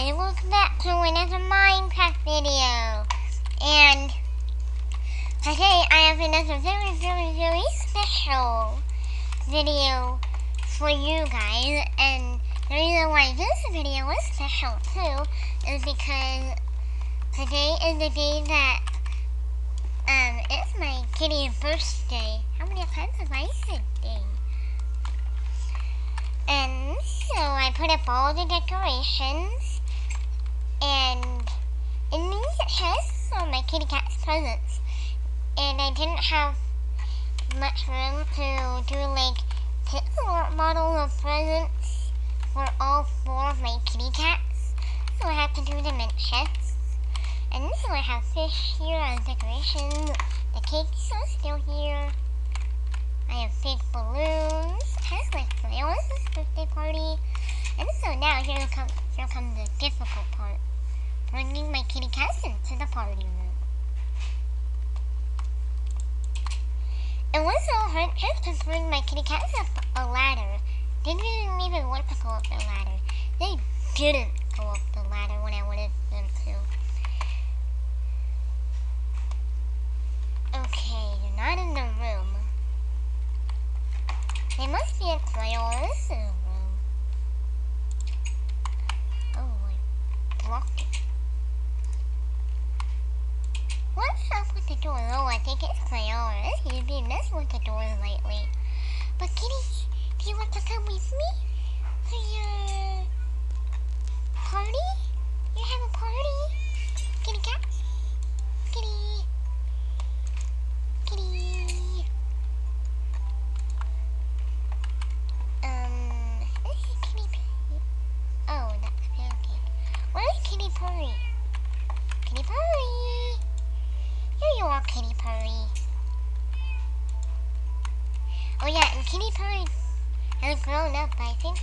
guys, welcome back to another Minecraft video. And today I have another very special video for you guys. And the reason why this video is special too is because today is the day that it's my kitty's birthday. How many times have I said day? And so I put up all the decorations, and in these it has my kitty cat's presents. And I didn't have much room to do like a model of presents for all 4 of my kitty cats, so I had to do them in chests. And so I have fish here as decoration. The cakes are still here. I have fake balloons. It has like Leo's birthday party. And so now here comes the difficult part. Bringing my kitty cats into the party room. It was so hard just to bring my kitty cats up a ladder. They didn't even want to go up the ladder. They didn't go up the ladder when I wanted them to. Okay, you're not in the room. They must be in Leo's room. Oh, I blocked it. What's up with the door? Oh, I think it's Leo's. You've been messing with the doors lately. But Kitty, do you want to come with me to your party? You have a party? Kitty cat? Kitty. Kitty. This is Kitty Purry. Oh, that's Pancake. Where's Kitty Purry? Kitty Purry. Here you are, Kitty Purry. Oh yeah, and Kitty Purry has grown up. I think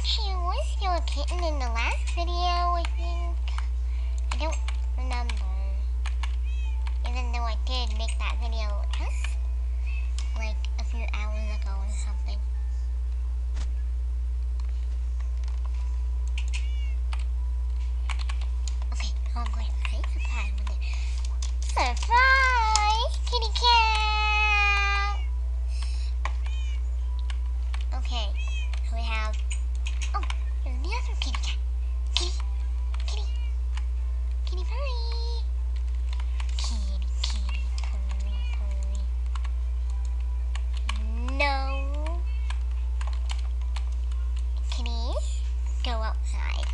she was still a kitten in the last video, I think. I don't remember. Even though I did make that video just like a few hours ago or something. Okay, I'm going to say surprise with it. Surprise! Kitty cat! Okay, so we have... Oh, there's the other kitty cat. Kitty, kitty, kitty purry. Kitty, kitty, purry, purry. No. Kitty, go outside.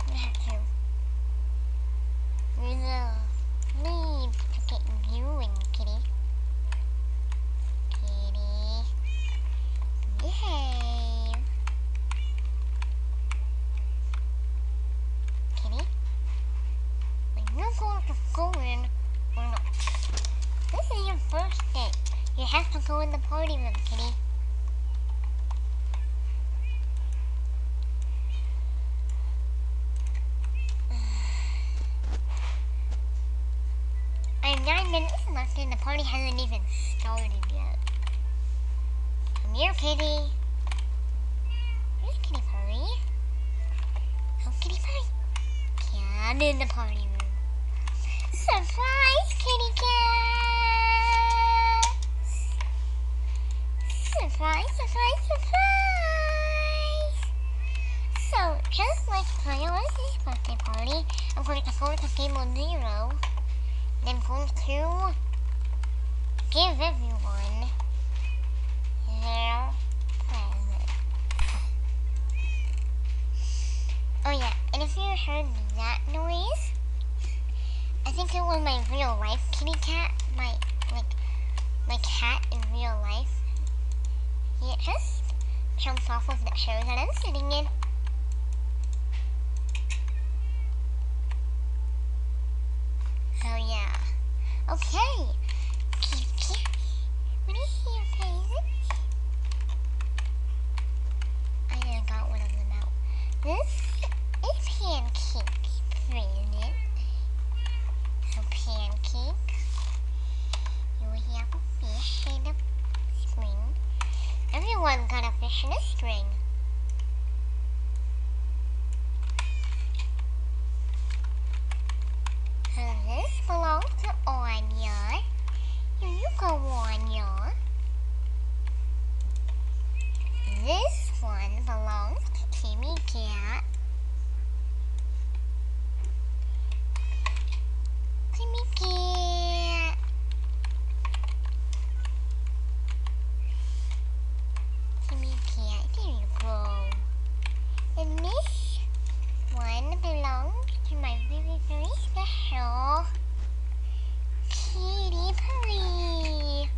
You have to leave to get viewing, Kitty. Kitty, behave. Kitty, are you going to go in or not? This is your first day. You have to go in the party room, Kitty. I have 9 minutes left and the party hasn't even started yet. Come here, Kitty. Here's Kitty Purry. Oh, Kitty Purry. Come in the party room. Surprise, Kitty cat! Surprise, surprise, surprise! So, just like Leo's birthday party, I'm going to go to Table 0. Then I'm going to give everyone their present. Oh yeah, and if you heard that noise, I think it was my real life kitty cat, my cat in real life. He just jumped off of the chair that I'm sitting in. Oh yeah. Okay. Kitty, what is your present? I just got one of them out. This is Pancake's present. So Pancake, you have a fish in the spring. Every one got a fish in a string. So this belongs to Anya. Here you go, Anya. This one belongs to Timmy Cat. Timmy Cat. Timmy Cat, there you go. And this one belongs to my very, very special Kitty Purry.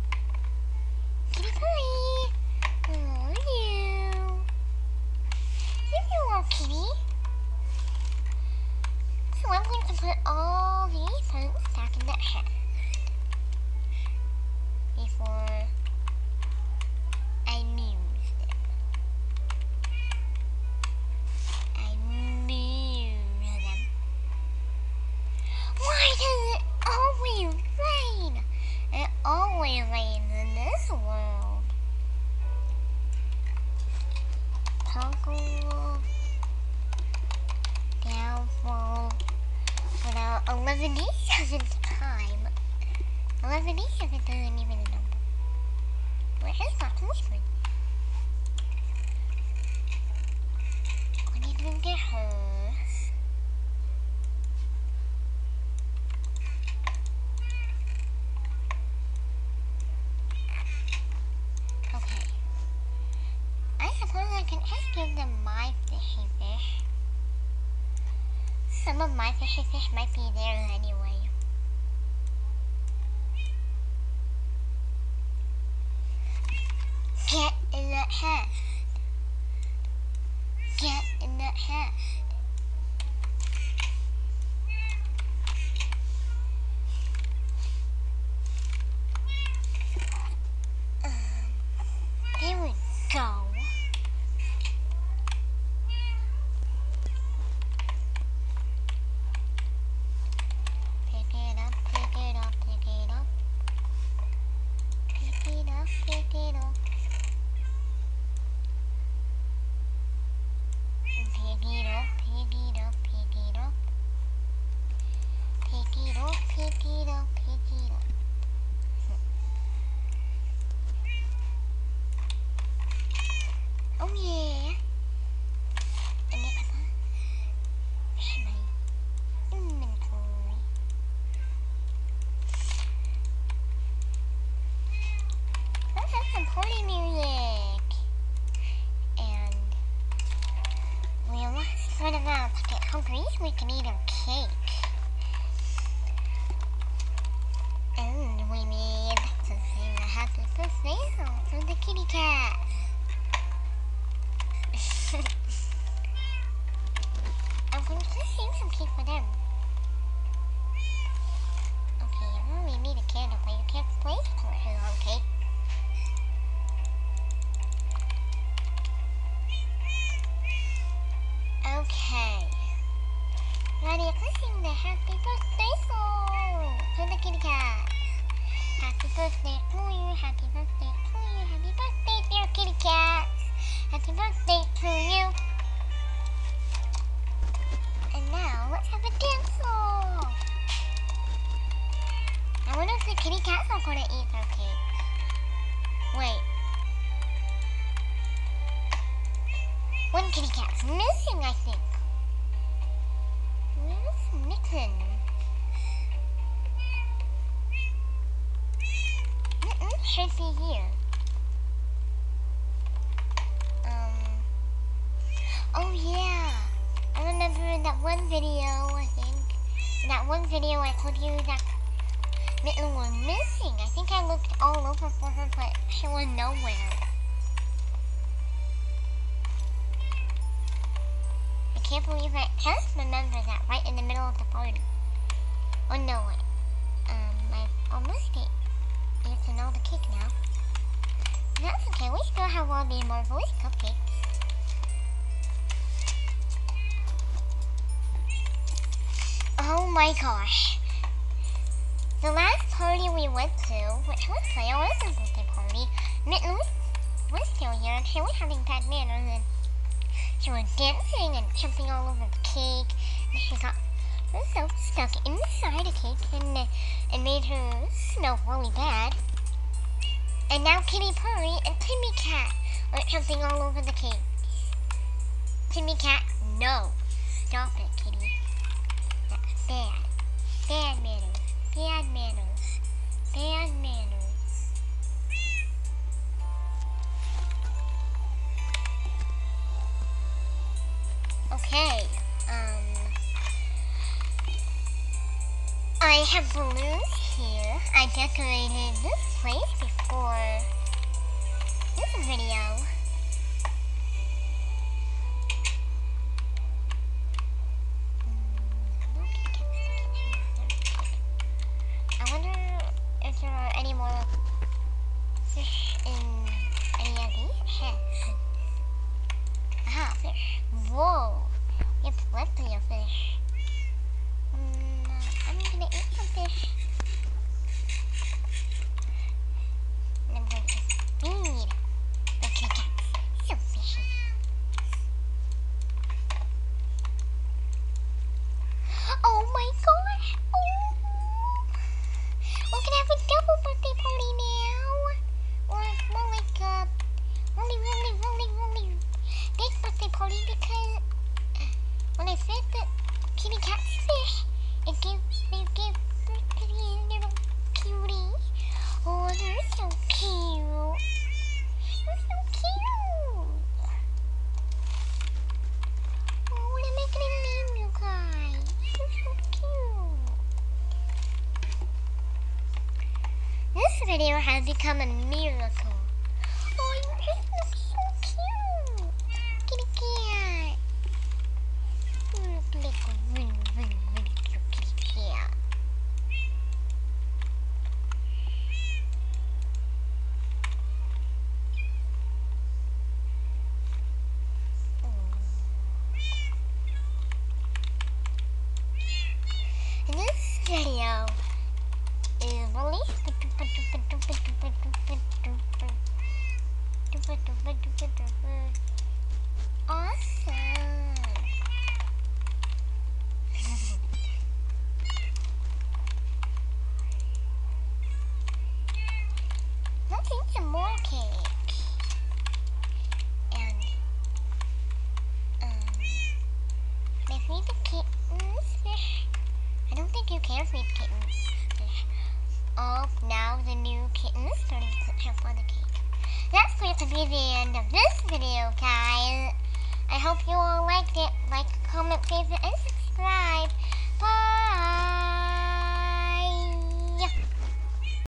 Kitty Purry. Oh, you. Here you are, Kitty. So I'm going to put all these things back in that hat before I move them. I move them. Why does it always rain? It always rains in this world. Toggle downfall for the 11th time. 11 isn't even a number. Where has got to this one? I need to get her. Okay. I suppose I can just give them my fishy fish. Some of my fishy fish might be there anyway. Get in that hat. Get in that hat. There we go. Pick it up, pick it up, pick it up. Pick it up, pick it up. Pick it up, pick it up, pick it up. Pick it up, pick it up, pick it up. Oh yeah. And next one, my inventory. Let's have some party music. And we'll sort of get hungry so we can eat our cake. And we need to sing a happy birthday song for the kitty cat. I'm going to sing some cake for them. Okay, I really need a candle, but you can't play for her on cake. Okay. Ready to sing the happy birthday song for the kitty cat. Happy birthday to you, happy birthday to you, happy birthday dear kitty cat. Happy birthday to you. And now let's have a dance song. I wonder if the kitty cats are going to eat their cake. Wait. One kitty cat's missing, I think. Where's Mitten? Mitten should be here. Oh yeah. I remember in that one video, I think. In that one video I told you that Mitten was missing. I think I looked all over for her, but she was nowhere. I can't believe I just remember that right in the middle of the party. Oh no, wait. I almost need to know the cake now. That's okay, we still have all the marvelous cupcakes. Oh my gosh. The last party we went to, which was my birthday party, Mitten was still here, and she was having bad manners, and she was dancing and jumping all over the cake, and she got herself stuck inside a cake and made her smell really bad. And now Kitty Purry and Timmy Cat are jumping all over the cake. Timmy Cat, no. Stop it, Kitty. That's bad. Bad manners. Bad manners. Bad manners. Okay, I have balloons here. I decorated this place before this video. I wonder if there are any more fish in any of these heads. Aha, fish. Whoa, we have plenty of fish. I'm gonna eat some fish. And I'm going to feed the kitty cats some fishy. Oh my gosh! Oh. We're gonna have a double birthday party now! Or more like a really big birthday party, because when I fed the kitty cats fish, they gave birth to these little cuties. Oh, they're so cute. They're so cute. Oh, what am I gonna name you guys? You're so cute. This video has become a miracle. Oh, you just look so cute. Kitty cat. You look like a really cute kitty cat. And this video is released awesome. Let's eat some more cake. And they feed the kittens fish. I don't think you can feed kittens fish. Oh, now the new kitten is starting to jump on the cake. That's going to be the end of this video.